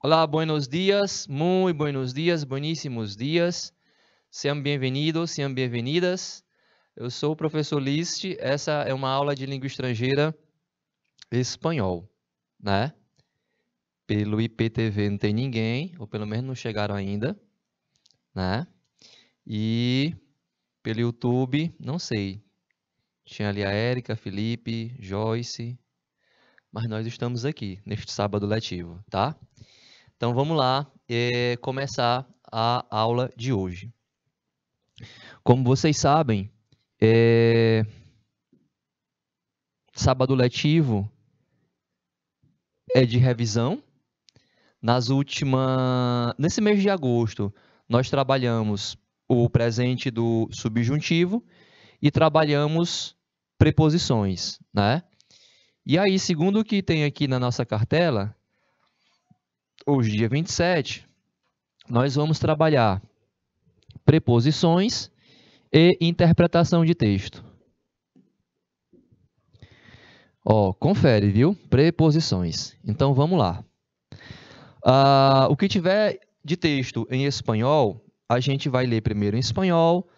Olá, buenos dias, muy buenos dias, bueníssimos dias. Sejam bem-vindos, sejam bem-vindas. Eu sou o professor List. Essa é uma aula de língua estrangeira espanhol, né? Pelo IPTV não tem ninguém, ou pelo menos não chegaram ainda, né? E pelo YouTube, não sei. Tinha ali a Érica, Felipe, Joyce, mas nós estamos aqui neste sábado letivo, tá? Então vamos lá começar a aula de hoje. Como vocês sabem, sábado letivo é de revisão. Nesse mês de agosto, nós trabalhamos o presente do subjuntivo e trabalhamos preposições, né? E aí, segundo o que tem aqui na nossa cartela, hoje, dia 27, nós vamos trabalhar preposições e interpretação de texto. Ó, confere, viu? Preposições. Então, vamos lá. O que tiver de texto em espanhol, a gente vai ler primeiro em espanhol.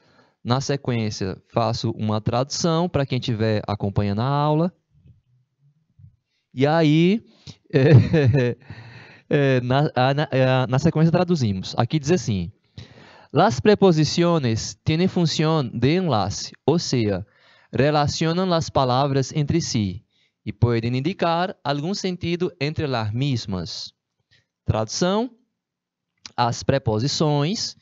Na sequência, faço uma tradução para quem estiver acompanhando a aula. E aí, na sequência, traduzimos. Aqui diz assim: las preposiciones tienen función de enlace, o sea, relacionan las palabras entre sí e podem indicar algum sentido entre las mismas. Tradução: as preposições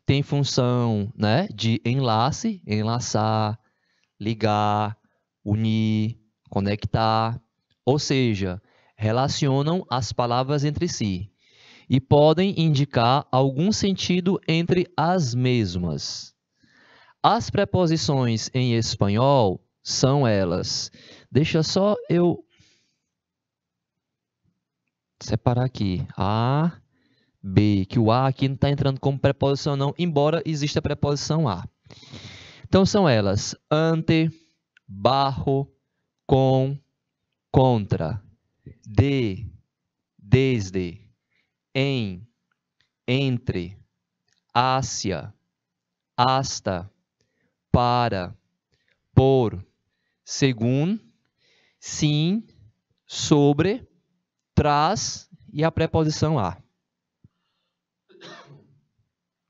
têm função, né, de enlace, enlaçar, ligar, unir, conectar, ou seja, relacionam as palavras entre si e podem indicar algum sentido entre as mesmas. As preposições em espanhol são elas. Deixa só eu separar aqui. A, B, que o A aqui não está entrando como preposição não, embora exista a preposição a. Então, são elas: ante, bajo, com, contra, de, desde, em, entre, hacia, hasta, para, por, según, sim, sobre, tras e a preposição a.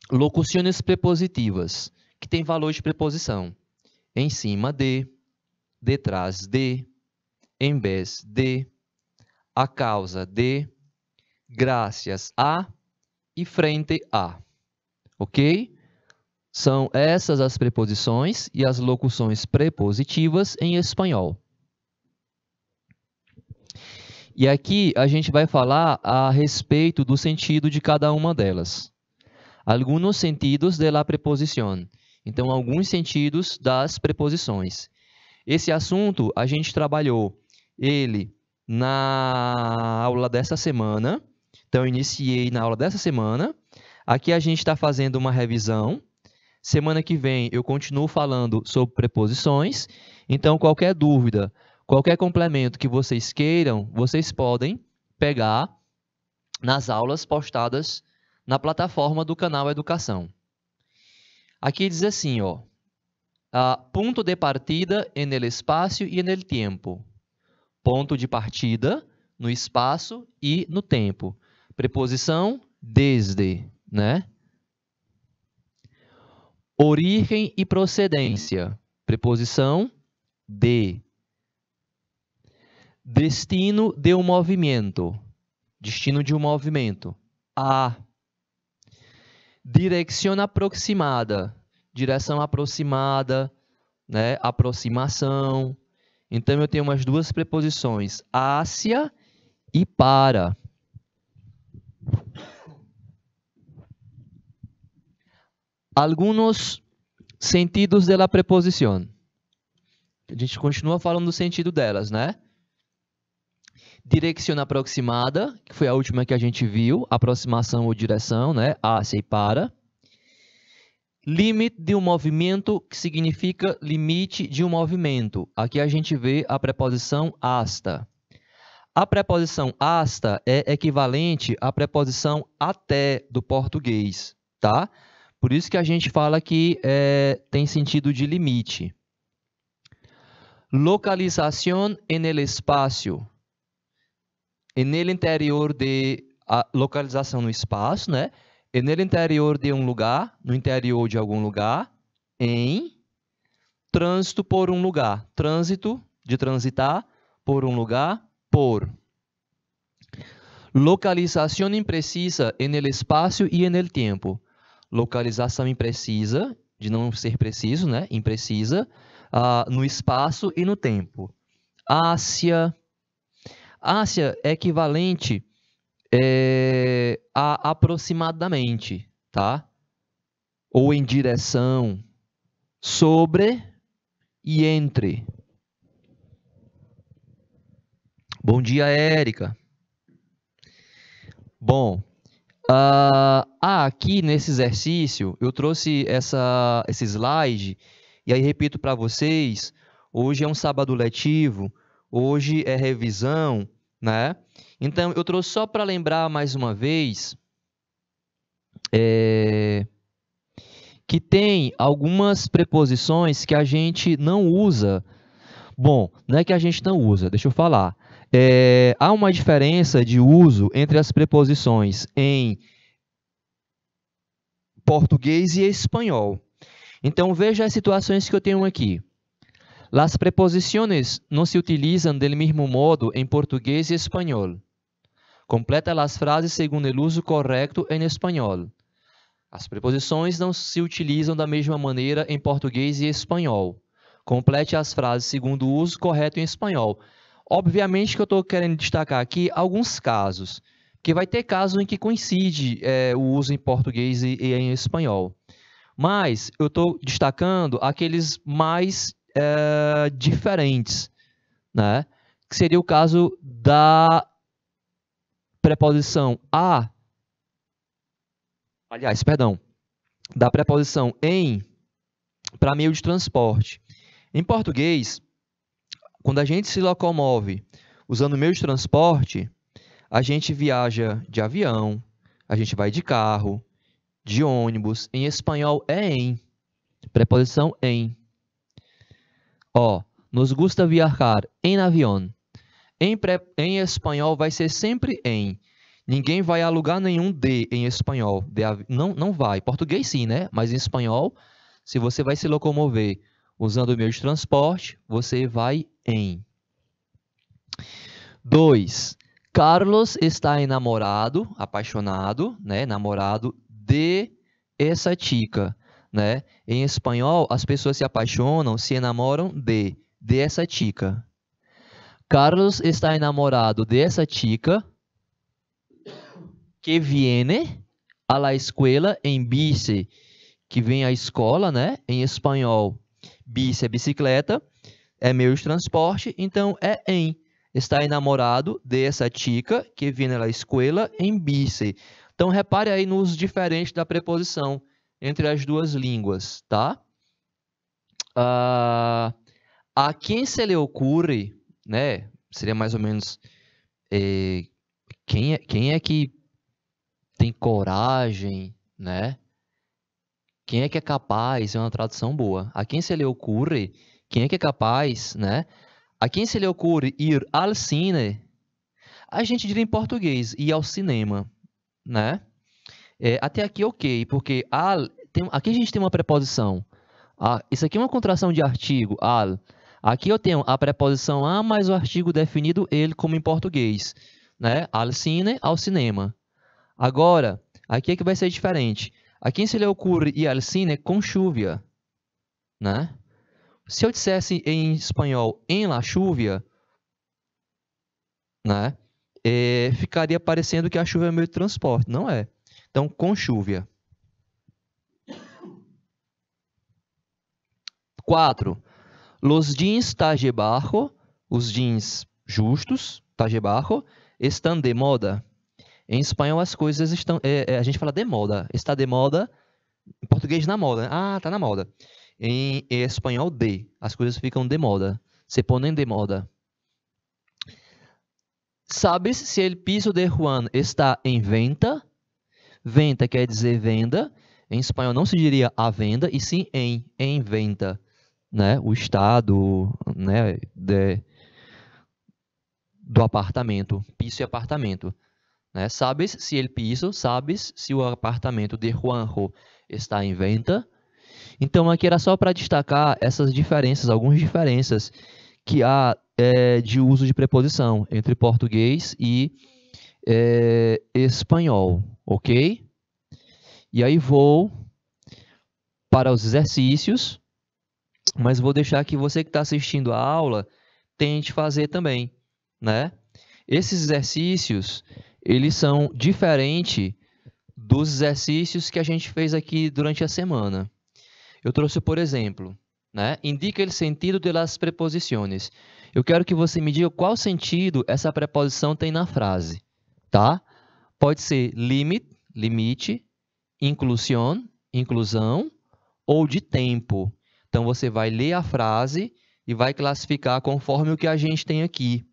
Locuções prepositivas, que tem valor de preposição: em cima de, detrás de, em vez de, a causa de, graças a e frente a. Ok? São essas as preposições e as locuções prepositivas em espanhol. E aqui a gente vai falar a respeito do sentido de cada uma delas. Alguns sentidos de la preposición. Então, alguns sentidos das preposições. Esse assunto a gente trabalhou ele na aula dessa semana. Então, eu iniciei na aula dessa semana. Aqui a gente está fazendo uma revisão. Semana que vem eu continuo falando sobre preposições. Então, qualquer dúvida, qualquer complemento que vocês queiram, vocês podem pegar nas aulas postadas na plataforma do canal Educação. Aqui diz assim, ó, ponto de partida en el espacio y en el tiempo. Ponto de partida no espaço e no tempo. Preposição desde, né? Origem e procedência. Preposição de. Destino de um movimento. Destino de um movimento. A. Direção aproximada. Direção aproximada, né? Aproximação. Então, eu tenho umas duas preposições, hacia e para. Alguns sentidos da preposição. A gente continua falando do sentido delas, né? Direção aproximada, que foi a última que a gente viu, aproximação ou direção, né? Hacia e para. Limite de um movimento, que significa limite de um movimento. Aqui a gente vê a preposição hasta. A preposição hasta é equivalente à preposição até do português, tá? Por isso que a gente fala que tem sentido de limite. Localización en el espacio. En el interior de... A localização no espaço, né? En el interior de um lugar, no interior de algum lugar, em trânsito por um lugar. Trânsito, de transitar, por um lugar, por. Localização imprecisa en el espaço e en el tempo. Localização imprecisa, de não ser preciso, né? Imprecisa, no espaço e no tempo. Ásia. Ásia é equivalente a aproximadamente, tá? Ou em direção, sobre e entre. Bom dia, Érica. Bom, aqui nesse exercício, eu trouxe esse slide, e aí repito para vocês, hoje é um sábado letivo, hoje é revisão, né? Então, eu trouxe só para lembrar mais uma vez que tem algumas preposições que a gente não usa. Bom, não é que a gente não usa, deixa eu falar. Há uma diferença de uso entre as preposições em português e espanhol. Então, veja as situações que eu tenho aqui. Las preposiciones no se utilizan del mismo modo en portugués y español. Completa las frases según el uso correcto en español. As preposições não se utilizam da mesma maneira em português e espanhol. Complete as frases segundo o uso correto em espanhol. Obviamente que eu estou querendo destacar aqui alguns casos, porque vai ter casos em que coincide o uso em português e em espanhol. Mas eu estou destacando aqueles mais diferentes, né? Que seria o caso da preposição a, da preposição em para meio de transporte. Em português, quando a gente se locomove usando meio de transporte, a gente viaja de avião, a gente vai de carro, de ônibus. Em espanhol é em, preposição em. Nos gusta viajar en avión. Em espanhol vai ser sempre em. Ninguém vai a lugar nenhum de em espanhol. Não vai. Português sim, né? Mas em espanhol, se você vai se locomover usando o meio de transporte, você vai em. 2. Carlos está enamorado, apaixonado, né? Namorado de essa chica, né? Em espanhol, as pessoas se apaixonam, se enamoram de essa chica. Carlos está enamorado de essa chica que viene a la escuela en bici, que vem à escola, né? Em espanhol, bici é bicicleta, é meio de transporte, então é em. Está enamorado de essa chica que viene a la escuela en bici. Então, repare aí no uso diferente da preposição entre as duas línguas, tá? A quem se lhe ocorre, né? Seria mais ou menos quem é que tem coragem, né? Quem é que é capaz? É uma tradução boa. A quem se lhe ocorre, quem é que é capaz, né? A quem se lhe ocorre ir al cine, a gente diria em português, ir ao cinema, né? Até aqui ok, porque aqui a gente tem uma preposição. Isso aqui é uma contração de artigo, al. Aqui eu tenho a preposição a mais o artigo definido ele, como em português, né? Al cine, ao cinema. Agora, aqui é que vai ser diferente. A quem se lhe ocorre ir al cine com lluvia, né? Se eu dissesse em espanhol em la lluvia, né? Ficaria parecendo que a chuva é meio de transporte. Não é. Então, com lluvia. 4. Los jeans talle bajo, os jeans justos, talle bajo, estão de moda. Em espanhol as coisas estão... a gente fala de moda. Está de moda. Em português na moda. Tá na moda. Em espanhol, as coisas ficam de moda. Se ponem de moda. ¿Sabes se el piso de Juan está em venta? Venta quer dizer venda. Em espanhol não se diria à venda, e sim em venta, né? O estado, né, do apartamento, piso e apartamento, né? Sabes se el piso, sabes se o apartamento de Juanjo está em venta? Então aqui era só para destacar essas diferenças, algumas diferenças que há de uso de preposição entre português e espanhol, ok? E aí vou para os exercícios, mas vou deixar que você que está assistindo a aula tente fazer também, né? Esses exercícios, eles são diferentes dos exercícios que a gente fez aqui durante a semana. Eu trouxe, por exemplo, né? Indica o sentido das preposições. Eu quero que você me diga qual sentido essa preposição tem na frase, tá? Pode ser limite, inclusão, inclusão, ou de tempo. Então, você vai ler a frase e vai classificar conforme o que a gente tem aqui,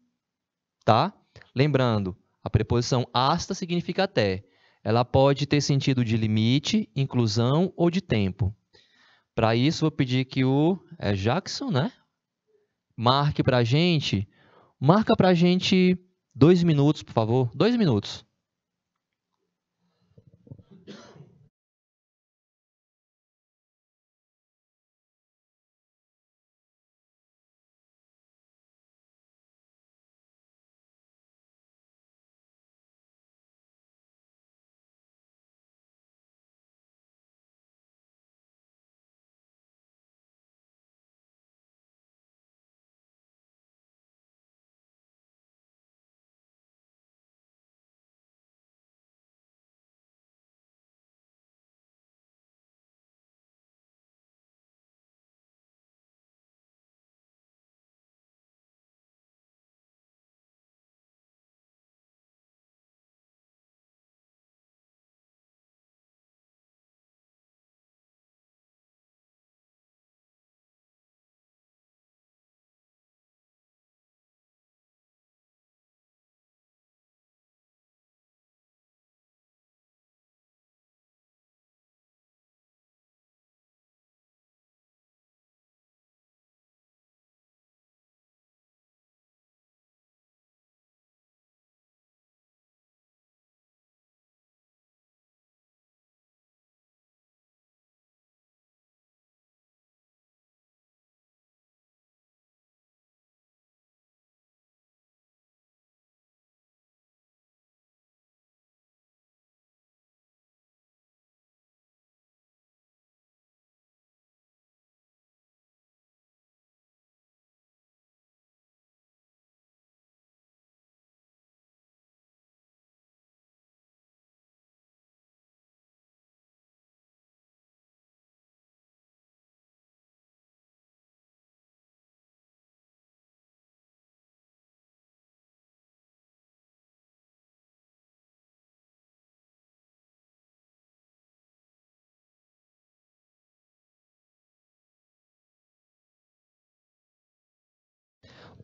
tá? Lembrando, a preposição hasta significa até. Ela pode ter sentido de limite, inclusão ou de tempo. Para isso, vou pedir que o Jackson, né? Marque para a gente. Marca para a gente 2 minutos, por favor. 2 minutos.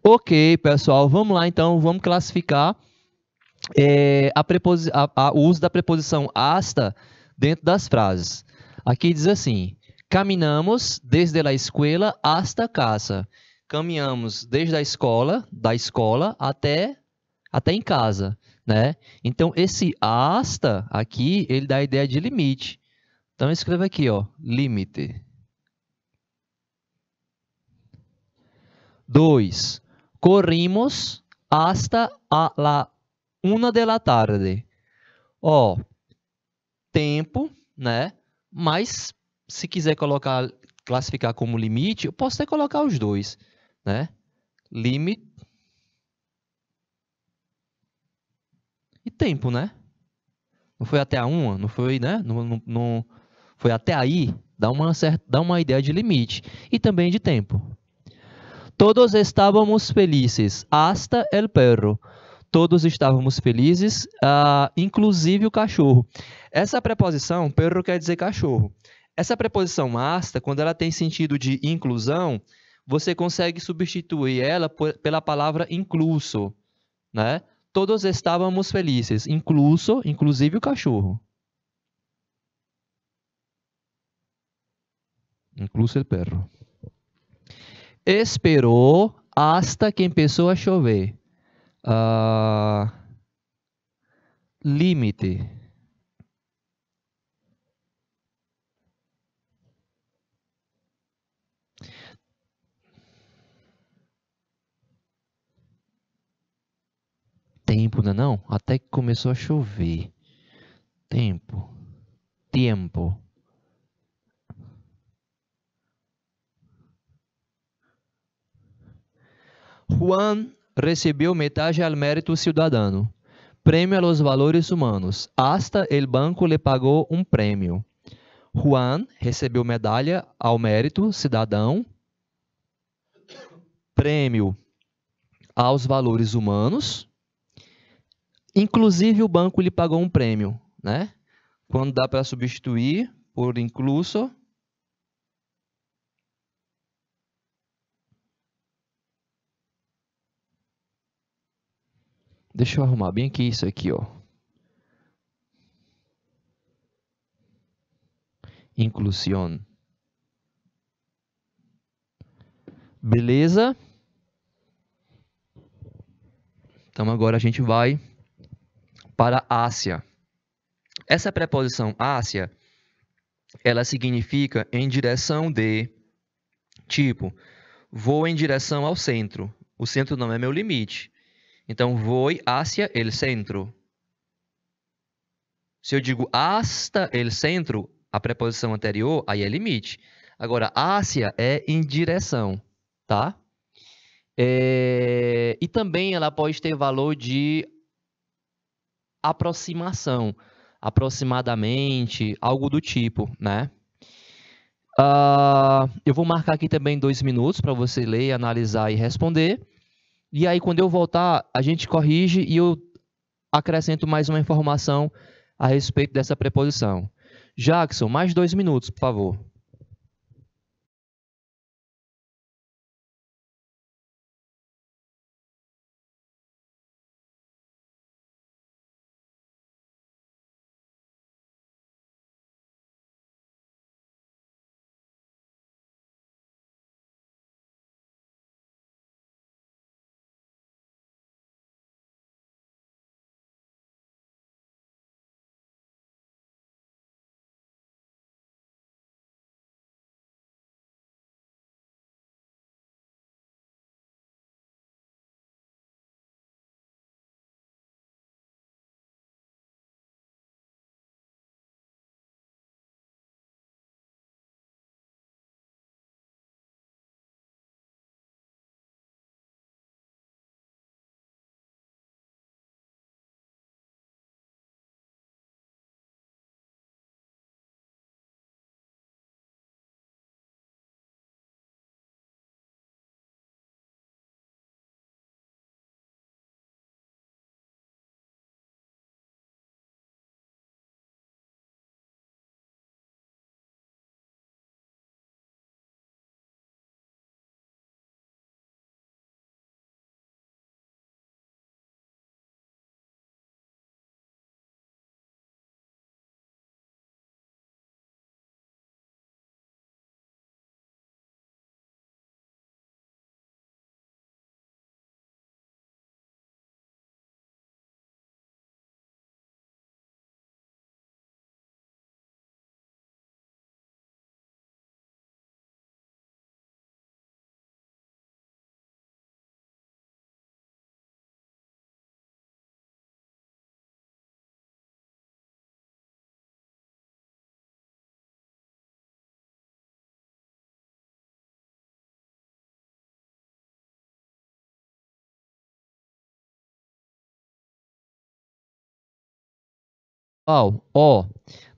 Ok, pessoal, vamos lá então, vamos classificar o uso da preposição hasta dentro das frases. Aqui diz assim, caminhamos desde a escola hasta casa. Caminhamos desde a escola, da escola até em casa, né? Então, esse hasta aqui, ele dá a ideia de limite. Então, escreva aqui, ó, limite. 2. Corrimos hasta la 1 de la tarde. Ó, tempo, né? Mas se quiser classificar como limite, eu posso até colocar os dois, né? Limite e tempo, né? Não foi até a 1, não foi, né? Não foi até aí, dá uma ideia de limite e também de tempo. Todos estávamos felizes, hasta el perro. Todos estávamos felizes, inclusive o cachorro. Essa preposição, perro quer dizer cachorro. Essa preposição hasta, quando ela tem sentido de inclusão, você consegue substituir ela pela palavra incluso, né? todos estávamos felizes, inclusive o cachorro. Incluso el perro. Esperou hasta que empezó a chover. Límite. Tempo, não é não? Até que começou a chover. Tempo. Tempo. Juan recebeu metade al mérito ciudadano. Prêmio a los valores humanos. Hasta el banco le pagou um prêmio. Juan recebeu medalha ao mérito cidadão. Prêmio aos valores humanos. Inclusive o banco lhe pagou um prêmio, né? Quando dá para substituir por incluso. Deixa eu arrumar bem aqui isso aqui, ó. Inclusión. Beleza? Então agora a gente vai para Ásia. Essa preposição Ásia, ela significa em direção de, tipo, vou em direção ao centro. O centro não é meu limite. Então, voy hacia el centro. Se eu digo hasta el centro, a preposição anterior, aí é limite. Agora, hacia é em direção, tá? E também ela pode ter valor de aproximação, aproximadamente, algo do tipo, né? Eu vou marcar aqui também 2 minutos para você ler, analisar e responder. E aí, quando eu voltar, a gente corrige e eu acrescento mais uma informação a respeito dessa preposição. Jackson, mais 2 minutos, por favor.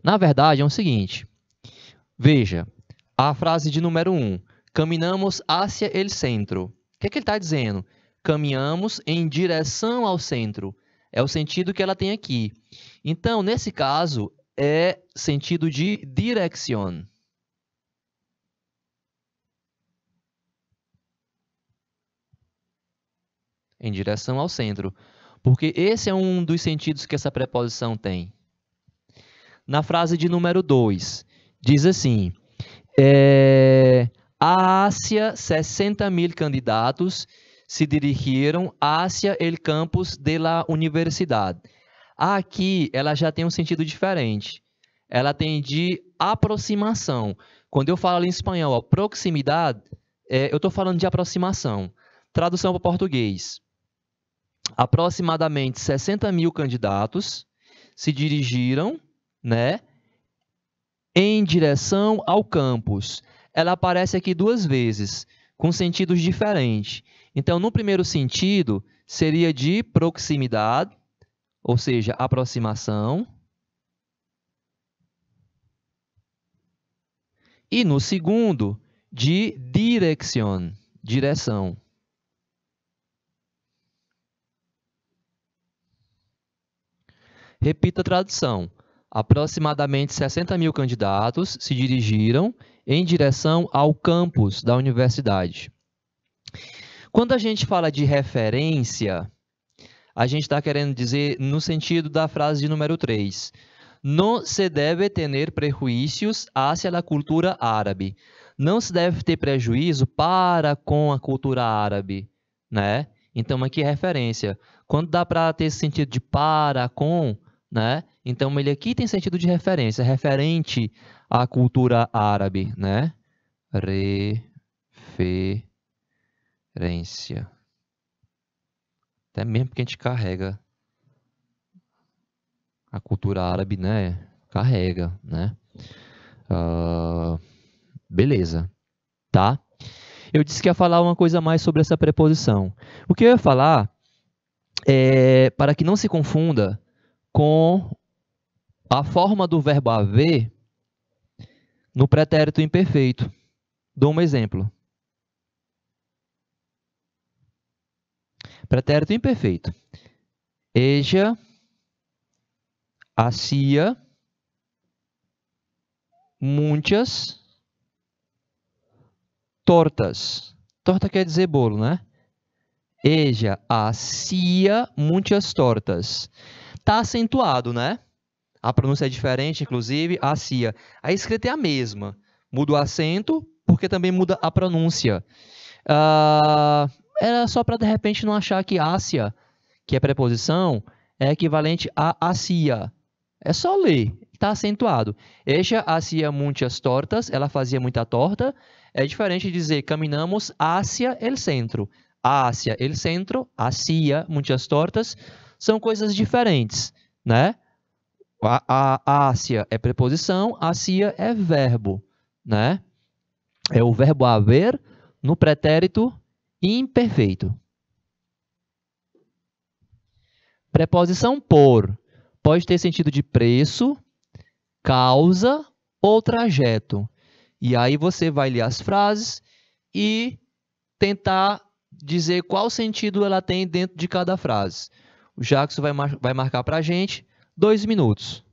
Na verdade é o seguinte. Veja, a frase de número 1. Caminhamos hacia el centro. O que ele está dizendo? Caminhamos em direção ao centro. É o sentido que ela tem aqui. Então, nesse caso, é sentido de direção. Em direção ao centro. porque esse é um dos sentidos que essa preposição tem. Na frase de número 2, diz assim, hacia 60.000 candidatos se dirigiram hacia el campus de la universidad. Aqui, ela já tem um sentido diferente. Ela tem de aproximação. Quando eu falo em espanhol, ó, proximidade, eu estou falando de aproximação. Tradução para o português. Aproximadamente 60.000 candidatos se dirigiram, né, em direção ao campus. Ela aparece aqui 2 vezes, com sentidos diferentes. Então, no primeiro sentido, seria de proximidade, ou seja, aproximação. E no segundo, de dirección, direção. Repita a tradução. Aproximadamente 60.000 candidatos se dirigiram em direção ao campus da universidade. Quando a gente fala de referência, a gente está querendo dizer no sentido da frase de número 3. Não se deve ter prejuízos hacia a cultura árabe. Não se deve ter prejuízo para com a cultura árabe, né? Então, aqui é referência. Quando dá para ter esse sentido de para com, né? Então, ele aqui tem sentido de referência, referente à cultura árabe, né? Referência. Até mesmo porque a gente carrega a cultura árabe, né? Carrega, né? Beleza, tá? Eu disse que ia falar uma coisa a mais sobre essa preposição. O que eu ia falar é para que não se confunda com a forma do verbo haver no pretérito imperfeito. Dou um exemplo. Pretérito imperfeito. Ella hacía muitas tortas. Torta quer dizer bolo, né? Ella hacía muitas tortas. Tá acentuado, né? A pronúncia é diferente, inclusive, hacía. A escrita é a mesma. Muda o acento, porque também muda a pronúncia. Era só para, de repente, não achar que hacia, que é preposição, é equivalente a hacía. É só ler, está acentuado. Ella hacía muitas tortas, ela fazia muita torta. É diferente de dizer caminhamos hacia el centro. Hacia el centro, hacía muitas tortas. São coisas diferentes, né? A hacia é preposição, hacía é verbo, né? É o verbo haver no pretérito imperfeito. Preposição por pode ter sentido de preço, causa ou trajeto. E aí você vai ler as frases e tentar dizer qual sentido ela tem dentro de cada frase. O Jackson vai marcar para a gente 2 minutos.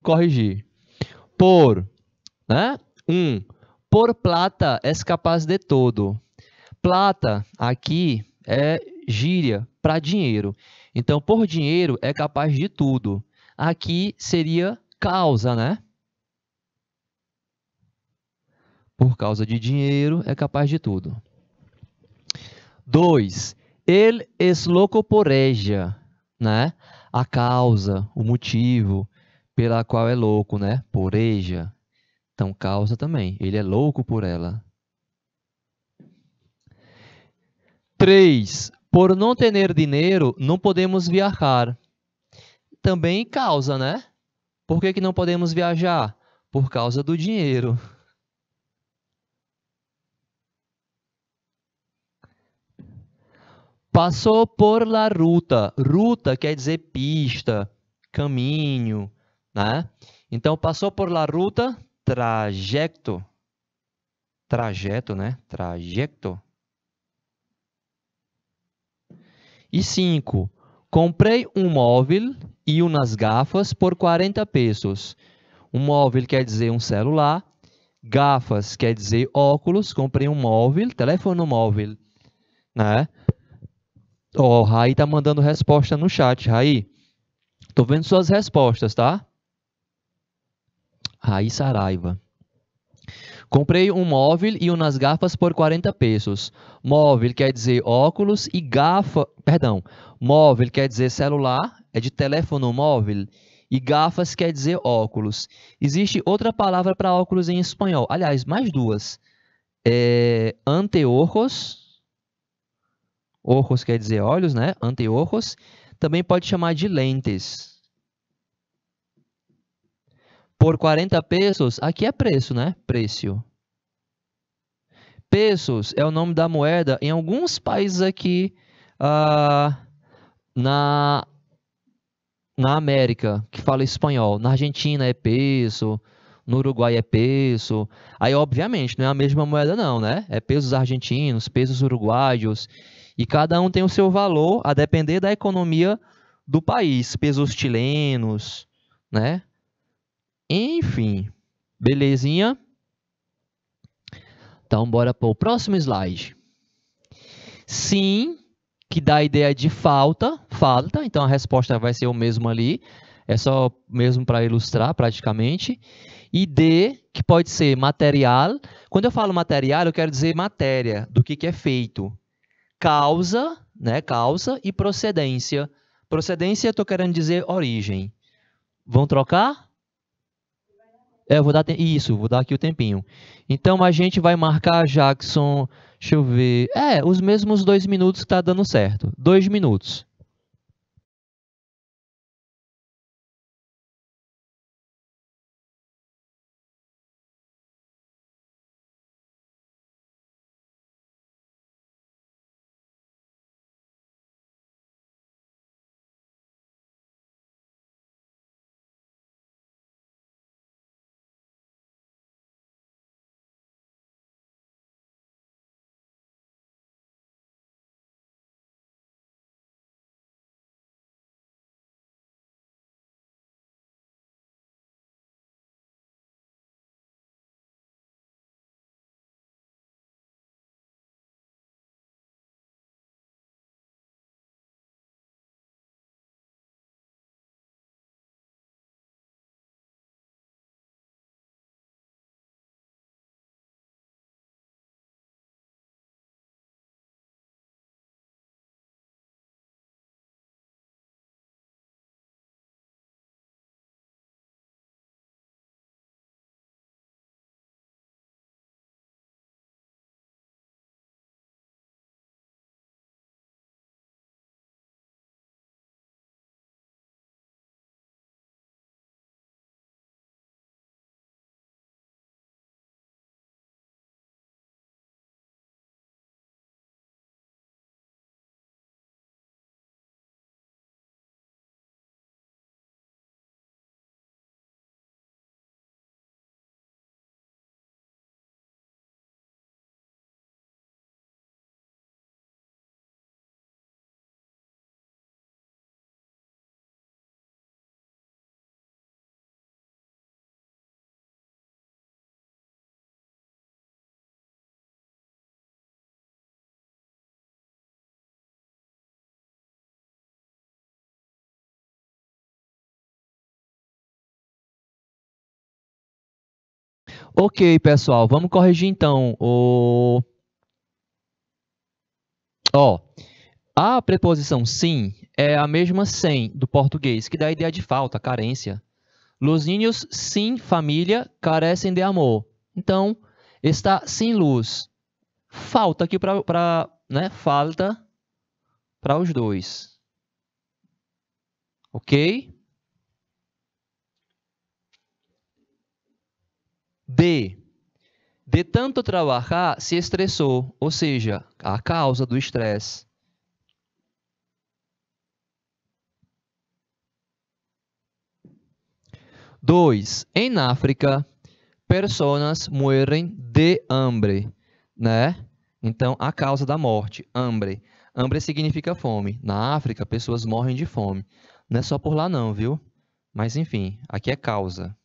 corrigir. Por, né? Por plata és capaz de todo. Plata aqui é gíria para dinheiro. Então, por dinheiro é capaz de tudo. Aqui seria causa, né? Por causa de dinheiro é capaz de tudo. 2. Ele es loco por ella, né? A causa, o motivo pela qual é louco, né? Por ella. Então, causa também. Ele é louco por ela. 3. Por não ter dinheiro, não podemos viajar. Também causa, né? Por que não podemos viajar? Por causa do dinheiro. Passou por la ruta. Ruta quer dizer pista, caminho, né? Então, passou por la ruta, trajeto. Trajeto, né? Trajeto. E 5. Comprei um móvel e umas gafas por 40 pesos. Um móvel quer dizer um celular. Gafas quer dizer óculos. Comprei um móvel, telefone móvel, né? Ó, o Raí tá mandando resposta no chat. Raí, tô vendo suas respostas, tá? Raí Saraiva. Comprei um móvel e umas gafas por 40 pesos. Móvel quer dizer óculos e gafa... Perdão. Móvel quer dizer celular, é de telefone móvel. E gafas quer dizer óculos. Existe outra palavra para óculos em espanhol. Aliás, mais duas. Anteojos. Ojos quer dizer olhos, né? Anteojos. Também pode chamar de lentes. Por 40 pesos, aqui é preço, né? Preço. Pesos é o nome da moeda em alguns países aqui na, na América, que fala espanhol. Na Argentina é peso, no Uruguai é peso. Aí, obviamente, não é a mesma moeda não, né? É pesos argentinos, pesos uruguaios. E cada um tem o seu valor a depender da economia do país. Pesos chilenos, né? Enfim, belezinha? Então, bora para o próximo slide. Sim, que dá a ideia de falta, então a resposta vai ser o mesmo ali, é só mesmo para ilustrar praticamente. E D, que pode ser material. Quando eu falo material, eu quero dizer matéria, do que é feito. Causa, né? Causa e procedência. Procedência, eu estou querendo dizer origem. Vão trocar? Eu vou dar isso, vou dar aqui o tempinho. Então a gente vai marcar, Jackson, deixa eu ver. Os mesmos 2 minutos que está dando certo. 2 minutos. Ok, pessoal, vamos corrigir então. Ó, a preposição sim é a mesma sem do português, que dá a ideia de falta, carência. Los niños sin família carecem de amor. Então, está sem luz. Falta aqui para, né? Falta para os dois. Ok? D. De tanto trabalhar, se estressou, ou seja, a causa do estresse. Dois. Em África, personas muerem de hambre, né? Então, a causa da morte, hambre. Hambre significa fome. Na África, pessoas morrem de fome. Não é só por lá não, viu? Mas enfim, aqui é causa.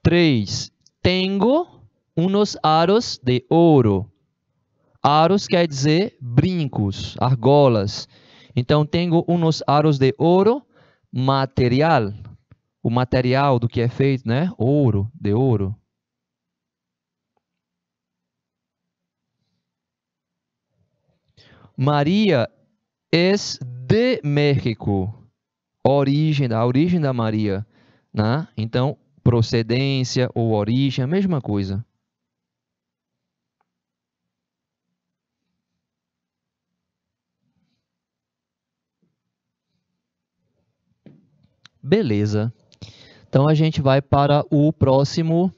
3. Tengo unos aros de ouro. Aros quer dizer brincos, argolas. Então, tenho unos aros de ouro, material. O material do que é feito, né? Ouro, de ouro. Maria é de México. A origem da Maria, né? Então, procedência ou origem, a mesma coisa. Beleza. Então a gente vai para o próximo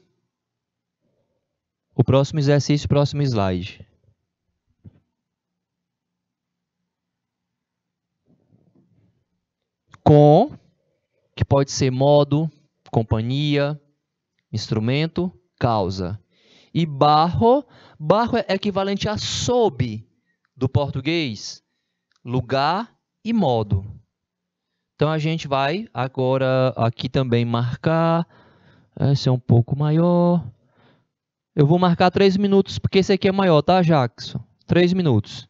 exercício, próximo slide. Com, que pode ser modo, companhia, instrumento, causa. E barro é equivalente a sob do português, lugar e modo. Então a gente vai agora aqui também marcar. Esse é um pouco maior. Eu vou marcar 3 minutos, porque esse aqui é maior, tá, Jackson? 3 minutos.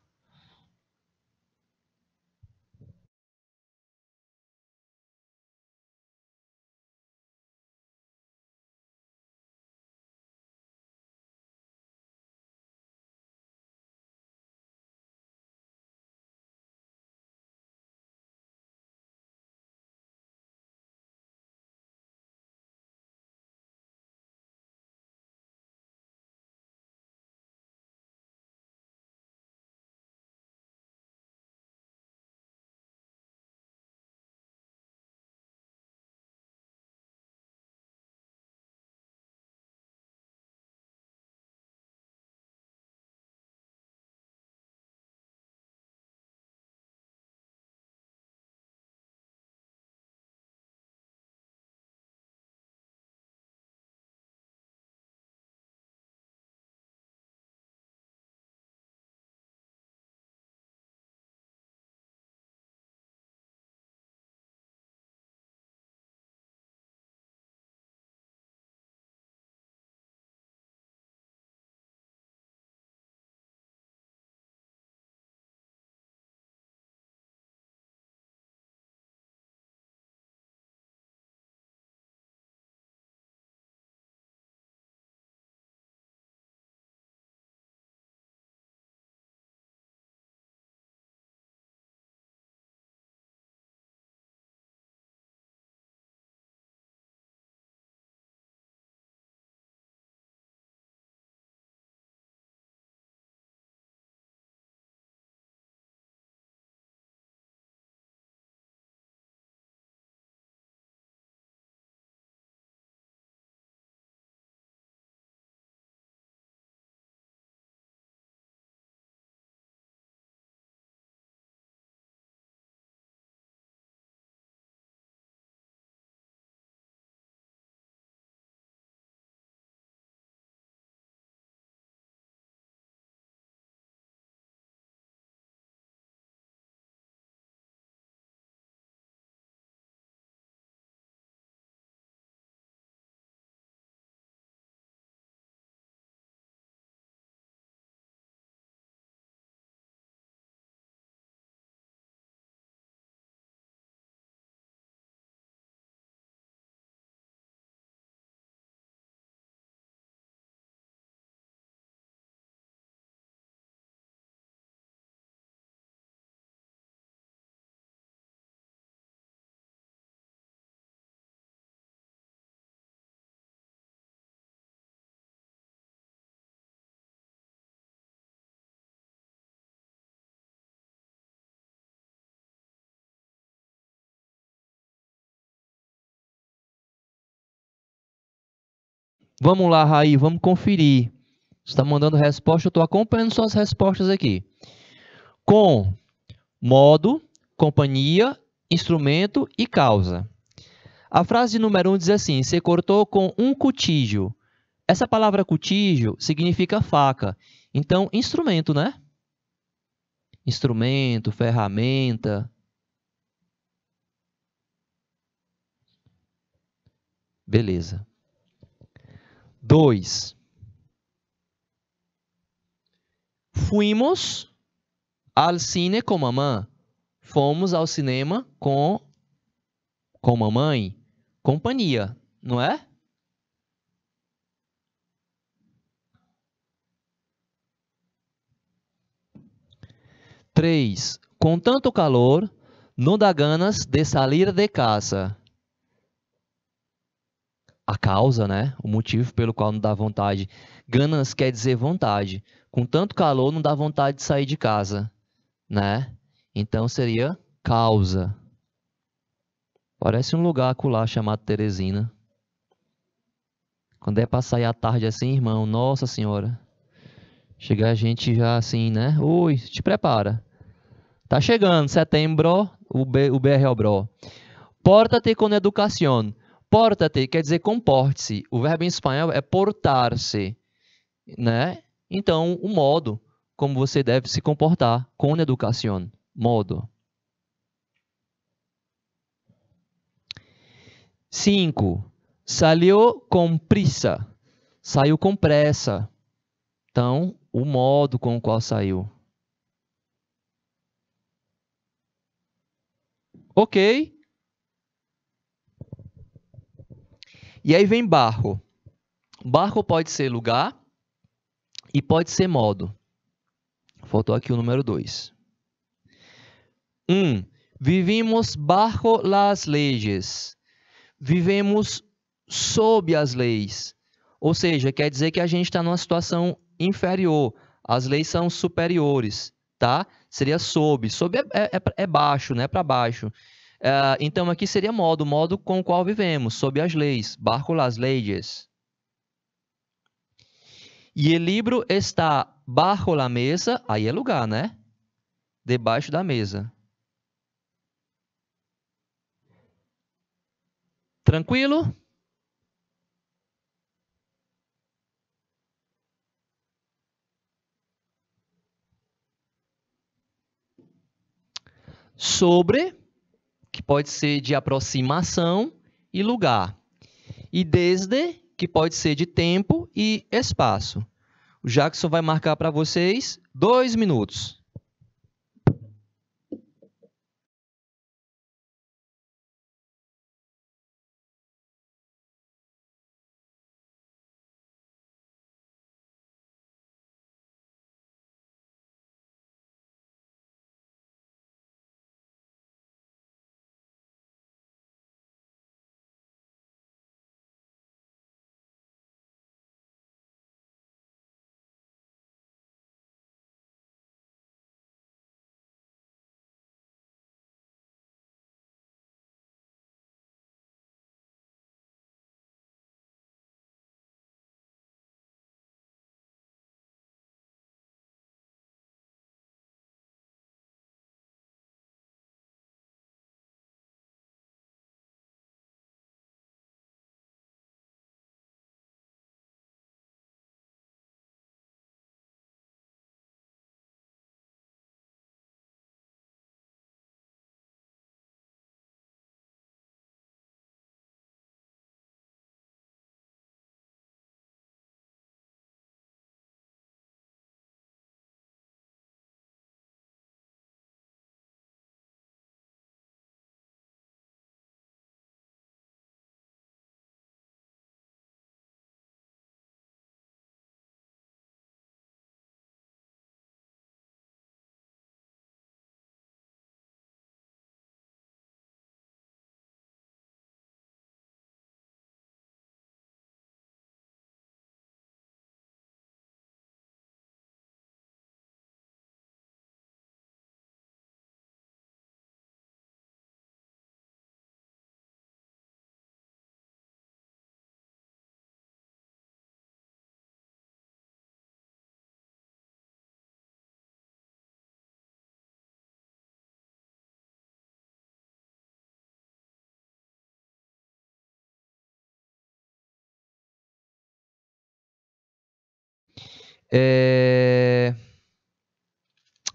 Vamos lá, Raí, vamos conferir. Você está mandando resposta, eu estou acompanhando suas respostas aqui. Com, modo, companhia, instrumento e causa. A frase número 1 diz assim: você cortou com um cuchillo. Essa palavra cuchillo significa faca. Então, instrumento, né? Instrumento, ferramenta. Beleza. 2. Fuimos al cine com mamãe. Fomos ao cinema com mamãe. Companhia, não é? Três. Com tanto calor, não dá ganas de sair de casa. A causa, né? O motivo pelo qual não dá vontade. Ganas quer dizer vontade. Com tanto calor, não dá vontade de sair de casa, né? Então seria causa. Parece um lugar acolá chamado Teresina. Quando é pra sair à tarde assim, irmão, nossa senhora. Chega a gente já assim, né? Ui, te prepara. Tá chegando, setembro, o BR Bro. Pórtate con educación. Pórtate quer dizer comporte-se. O verbo em espanhol é portar-se, né? Então, o modo como você deve se comportar, com educación, modo. 5. Salió com prisa. Saiu com pressa. Então, o modo com o qual saiu. Ok? E aí vem barco. Barco pode ser lugar e pode ser modo. Faltou aqui o número 2. 1. Vivimos bajo las leyes. Vivemos sob as leis. Ou seja, quer dizer que a gente está numa situação inferior. As leis são superiores, tá? Seria sob. Sob é baixo, né? Para baixo. Então, aqui seria modo. Modo com o qual vivemos, sob as leis. Bajo las leyes. E o livro está bajo la mesa. Aí é lugar, né? Debaixo da mesa. Tranquilo? Sobre, que pode ser de aproximação e lugar. E desde, que pode ser de tempo e espaço. O Jackson vai marcar para vocês 2 minutos.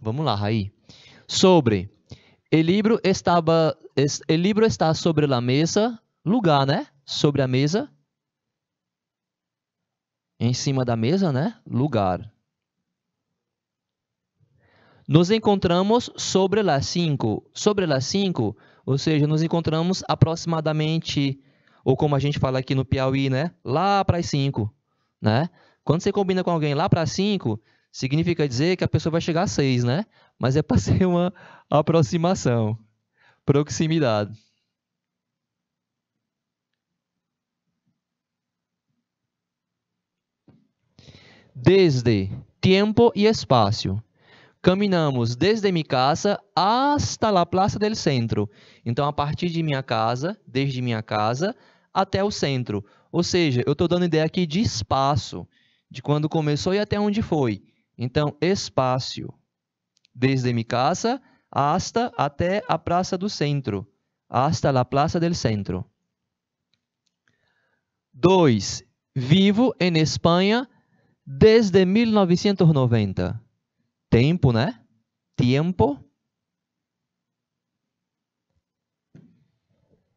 Vamos lá, Raí. Sobre. El libro está sobre a mesa. Lugar, né? Sobre a mesa. Em cima da mesa, né? Lugar. Nos encontramos sobre las 5. Sobre las 5, ou seja, nos encontramos aproximadamente, ou como a gente fala aqui no Piauí, né? Lá para as 5, né? Quando você combina com alguém lá para as 5, significa dizer que a pessoa vai chegar às 6, né? Mas é para ser uma aproximação, proximidade. Desde, tempo e espaço. Caminhamos desde minha casa hasta a Praça del Centro. Então, a partir de minha casa, desde minha casa até o centro. Ou seja, eu estou dando ideia aqui de espaço, de quando começou e até onde foi. Então, espaço. Desde minha casa hasta até a Praça do Centro. Hasta la Plaza del Centro. 2. Vivo em Espanha desde 1990. Tempo, né? Tempo.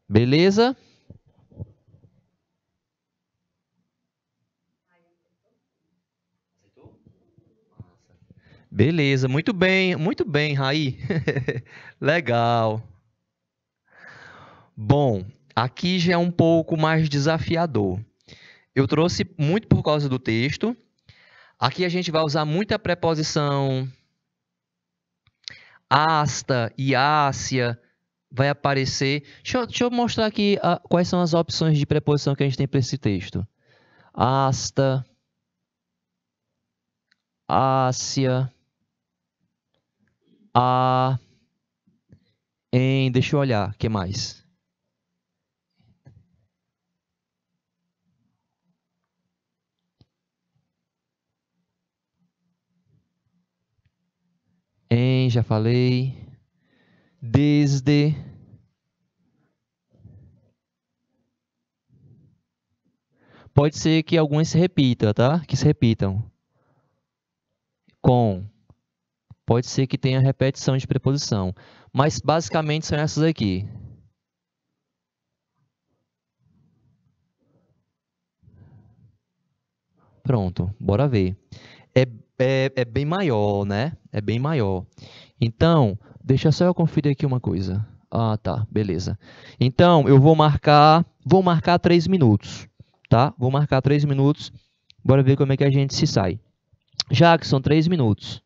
Beleza? Beleza, muito bem, Raí. Legal. Bom, aqui já é um pouco mais desafiador. Eu trouxe muito por causa do texto. Aqui a gente vai usar muita preposição hasta e ásia. Vai aparecer. Deixa eu mostrar aqui quais são as opções de preposição que a gente tem para esse texto. Hasta, ásia, deixa eu olhar, o que mais? Já falei. Desde. Pode ser que algumas se repita, tá? Que se repitam. Com. Pode ser que tenha repetição de preposição. Mas basicamente são essas aqui. Pronto, bora ver. É bem maior, né? É bem maior. Então, deixa só eu conferir aqui uma coisa. Ah, tá, beleza. Então, eu vou marcar 3 minutos, tá? Vou marcar 3 minutos. Bora ver como é que a gente se sai. Jackson, 3 minutos.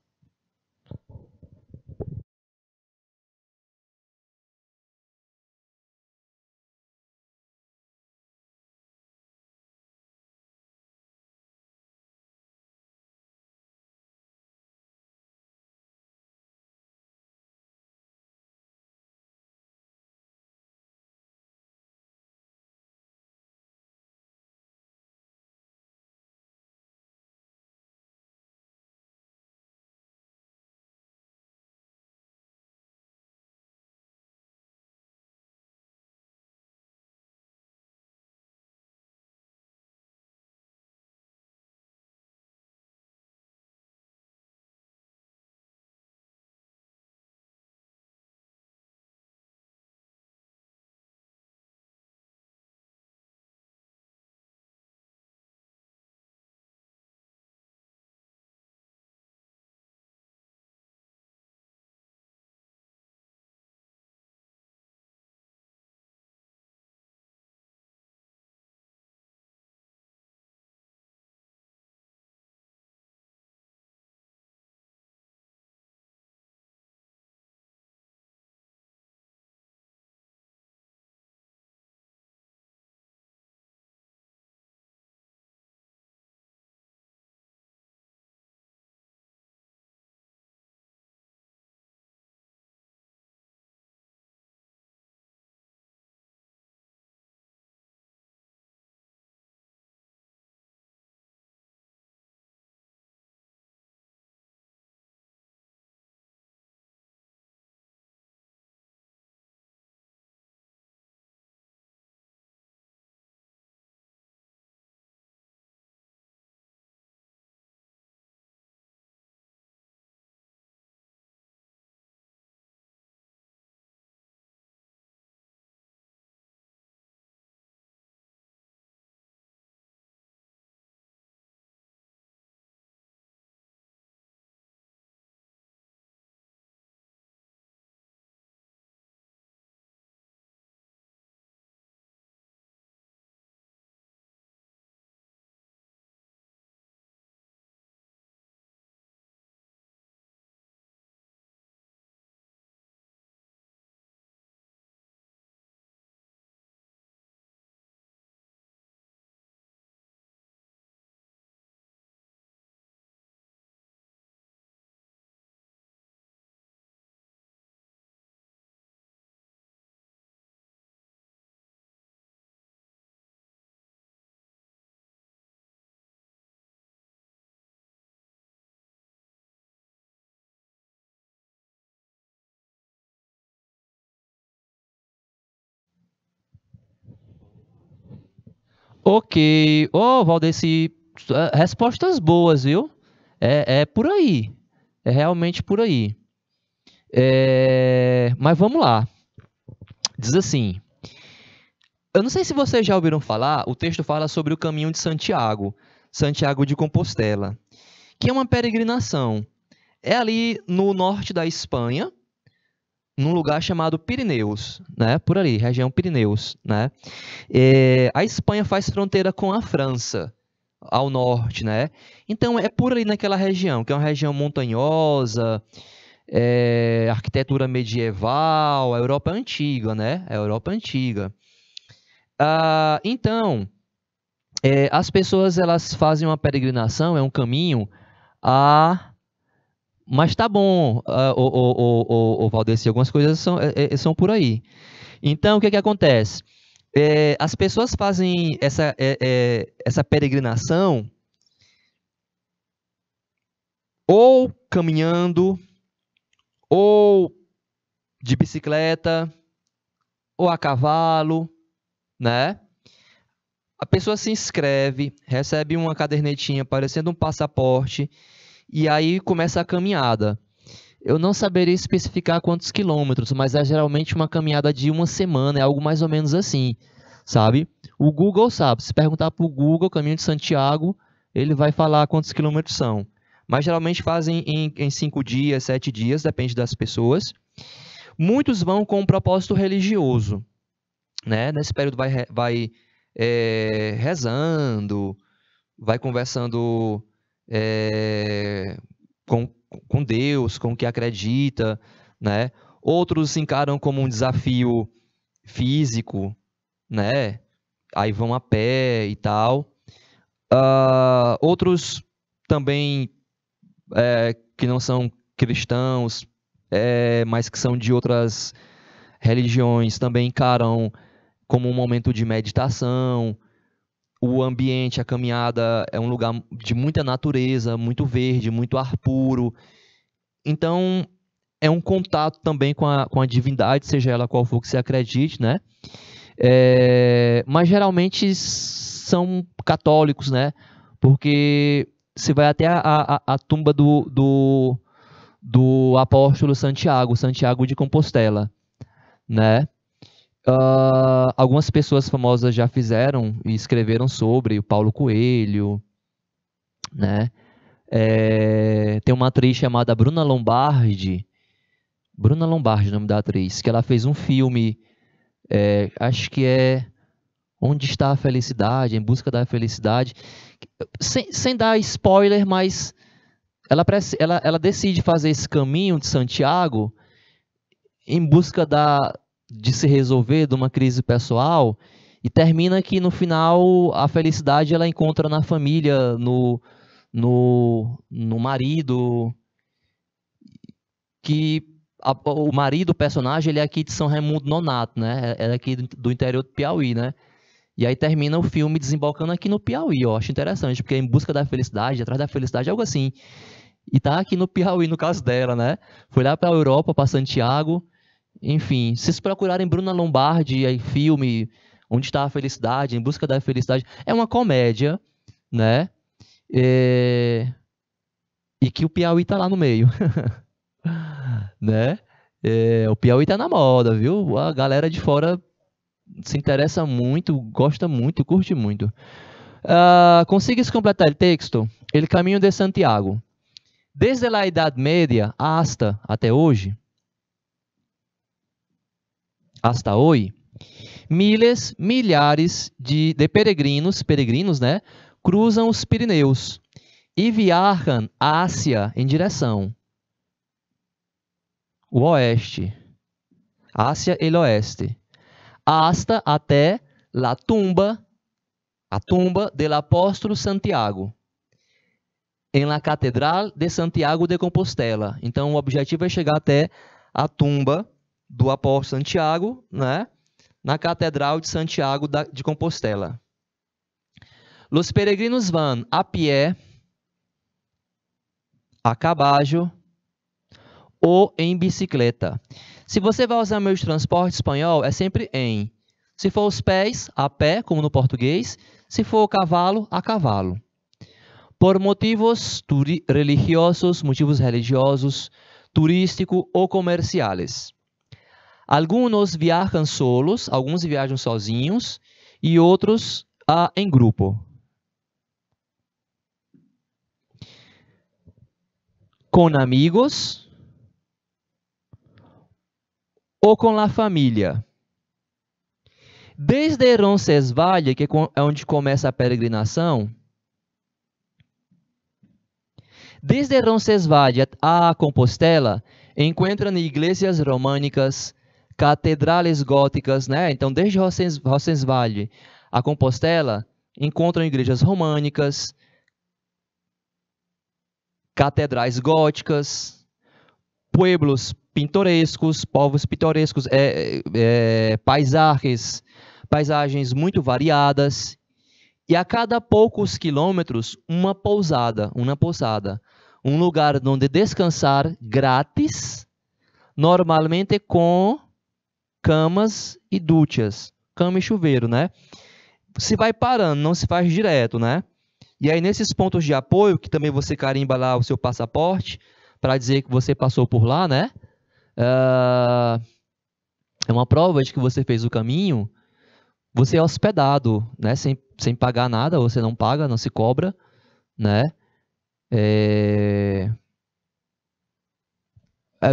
Ok. Ô, Valdeci, respostas boas, viu? É por aí. É realmente por aí. Mas vamos lá. Diz assim. Eu não sei se vocês já ouviram falar, o texto fala sobre o caminho de Santiago, Santiago de Compostela, que é uma peregrinação. É ali no norte da Espanha, num lugar chamado Pirineus, né? Por ali, região Pirineus, né? A Espanha faz fronteira com a França, ao norte, né? Então é por ali naquela região, que é uma região montanhosa, arquitetura medieval, a Europa antiga, né? A Europa antiga. Então, as pessoas elas fazem uma peregrinação, é um caminho a mas tá bom, o Valdeci, algumas coisas são por aí. Então, o que acontece? As pessoas fazem essa peregrinação ou caminhando, ou de bicicleta, ou a cavalo, né? A pessoa se inscreve, recebe uma cadernetinha parecendo um passaporte, e aí começa a caminhada. Eu não saberia especificar quantos quilômetros, mas é geralmente uma caminhada de uma semana, é algo mais ou menos assim, sabe? O Google sabe, se perguntar para o Google, Caminho de Santiago, ele vai falar quantos quilômetros são. Mas geralmente fazem em 5 dias, 7 dias, depende das pessoas. Muitos vão com um propósito religioso, né? Nesse período vai rezando, vai conversando com Deus, com o que acredita, né? Outros encaram como um desafio físico, né? Aí vão a pé e tal. Outros também que não são cristãos, mas que são de outras religiões, também encaram como um momento de meditação. O ambiente, a caminhada é um lugar de muita natureza, muito verde, muito ar puro. Então, é um contato também com a divindade, seja ela qual for que você acredite, né? Mas geralmente são católicos, né? Porque você vai até a tumba do apóstolo Santiago, Santiago de Compostela, né? Algumas pessoas famosas já fizeram e escreveram sobre, o Paulo Coelho, né? Tem uma atriz chamada Bruna Lombardi, o nome da atriz, que ela fez um filme, acho que é Onde Está a Felicidade, Em Busca da Felicidade, sem dar spoiler, mas ela decide fazer esse caminho de Santiago em busca de se resolver de uma crise pessoal, e termina que no final a felicidade ela encontra na família, no marido, que o marido, o personagem, ele é aqui de São Raimundo Nonato, né? É aqui do interior do Piauí, né? E aí termina o filme desembocando aqui no Piauí, eu acho interessante, porque é em busca da felicidade, atrás da felicidade, algo assim. E tá aqui no Piauí, no caso dela, né? Foi lá pra Europa, pra Santiago. Enfim, se vocês procurarem Bruna Lombardi, aí filme Onde Está a Felicidade, Em Busca da Felicidade, é uma comédia, né? E que o Piauí tá lá no meio, né? O Piauí tá na moda, viu? A galera de fora se interessa muito, gosta muito, curte muito. ¿Consigues completar el texto? El Caminho de Santiago. Desde a Idade Média hasta até hoje, hasta hoje, milhares de peregrinos, né, cruzam os Pirineus e viajam hacia em direção o oeste, hacia el oeste, hasta até a tumba del apóstolo Santiago, em la Catedral de Santiago de Compostela. Então, o objetivo é chegar até a tumba do apóstolo Santiago, né, na Catedral de Santiago de Compostela. Los peregrinos van a pie, a caballo ou em bicicleta. Se você vai usar meio de transporte espanhol, é sempre em. Se for os pés, a pé, como no português. Se for o cavalo, a cavalo. Por motivos religiosos, turísticos ou comerciais. Alguns viajam solos, alguns viajam sozinhos e outros em grupo. Com amigos ou com a família. Desde Roncesvalles, que é onde começa a peregrinação, desde Roncesvalles a Compostela, encontram igrejas românicas, catedrais góticas, né? Então, desde Roncesvalles a Compostela, encontram igrejas românicas, catedrais góticas, pueblos pintorescos, povos pitorescos, paisagens muito variadas, e a cada poucos quilômetros, uma pousada, um lugar onde descansar grátis, normalmente com camas e duchas, cama e chuveiro, né? Se vai parando, não se faz direto, né? E aí, nesses pontos de apoio, que também você carimba lá o seu passaporte, para dizer que você passou por lá, né? É uma prova de que você fez o caminho. Você é hospedado, né? Sem pagar nada, você não paga, não se cobra, né?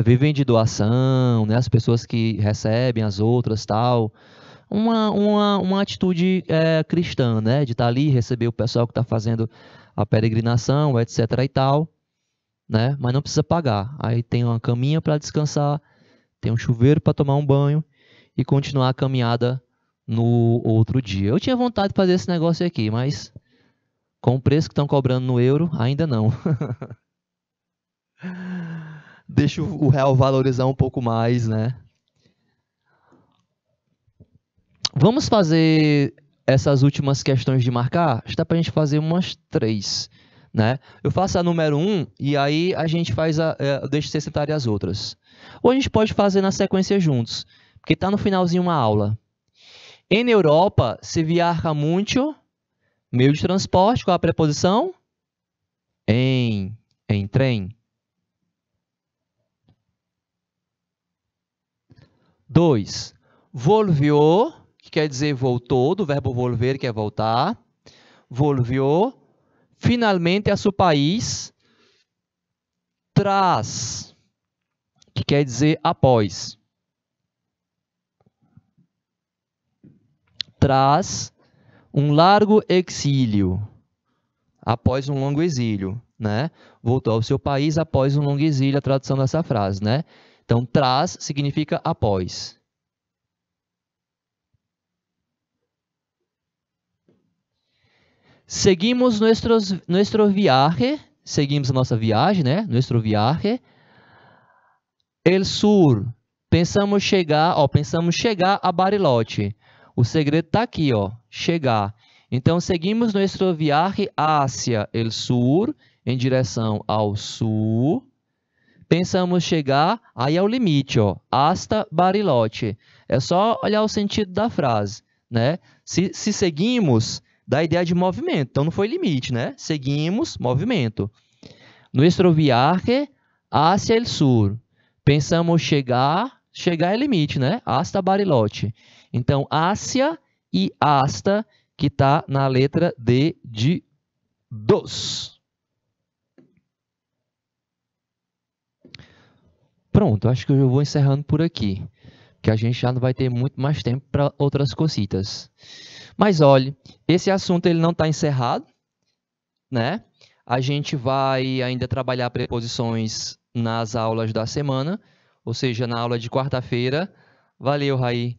Vivem de doação, né? As pessoas que recebem as outras, tal. Uma atitude cristã, né? De estar ali, receber o pessoal que está fazendo a peregrinação, etc. e tal, né? Mas não precisa pagar. Aí tem uma caminha para descansar, tem um chuveiro para tomar um banho e continuar a caminhada no outro dia. Eu tinha vontade de fazer esse negócio aqui, mas com o preço que estão cobrando no euro, ainda não. Deixa o real valorizar um pouco mais, né? Vamos fazer essas últimas questões de marcar? Acho que dá para a gente fazer umas 3, né? Eu faço a número 1 e aí a gente faz deixa você sentar as outras. Ou a gente pode fazer na sequência juntos, porque está no finalzinho uma aula. Em Europa, se viaja muito, meio de transporte, qual a preposição? Em trem. 2. Volvió, que quer dizer voltou, do verbo volver, que é voltar. Volvió finalmente a seu país, tras, que quer dizer após. Tras um largo exílio, após um longo exílio, né? Voltou ao seu país após um longo exílio, a tradução dessa frase, né? Então, tras significa após. Seguimos nuestro viaje, seguimos a nossa viagem, né? Nuestro viaje. El sur, pensamos chegar a Bariloche. O segredo está aqui, ó, chegar. Então, seguimos nuestro viaje hacia el sur, em direção ao sul. Pensamos chegar, aí é o limite, ó, hasta Bariloche. É só olhar o sentido da frase, né? Se seguimos, dá a ideia de movimento. Então, não foi limite, né? Seguimos, movimento. Nuestro viaje hacia el sur. Pensamos chegar é limite, né? Hasta Bariloche. Então, hacia e hasta, que está na letra D de dos. Pronto, acho que eu vou encerrando por aqui, que a gente já não vai ter muito mais tempo para outras cositas. Mas olhe, esse assunto ele não está encerrado, né? A gente vai ainda trabalhar preposições nas aulas da semana, ou seja, na aula de quarta-feira. Valeu, Raí.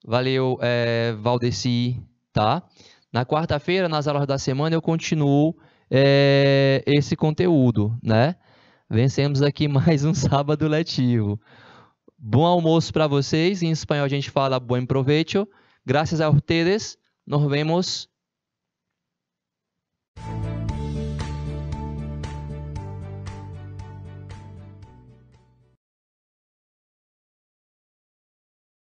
Valeu, Valdeci, tá? Na quarta-feira, nas aulas da semana, eu continuo esse conteúdo, né? Vencemos aqui mais um sábado letivo. Bom almoço para vocês. Em espanhol a gente fala buen provecho. Gracias a ustedes. Nos vemos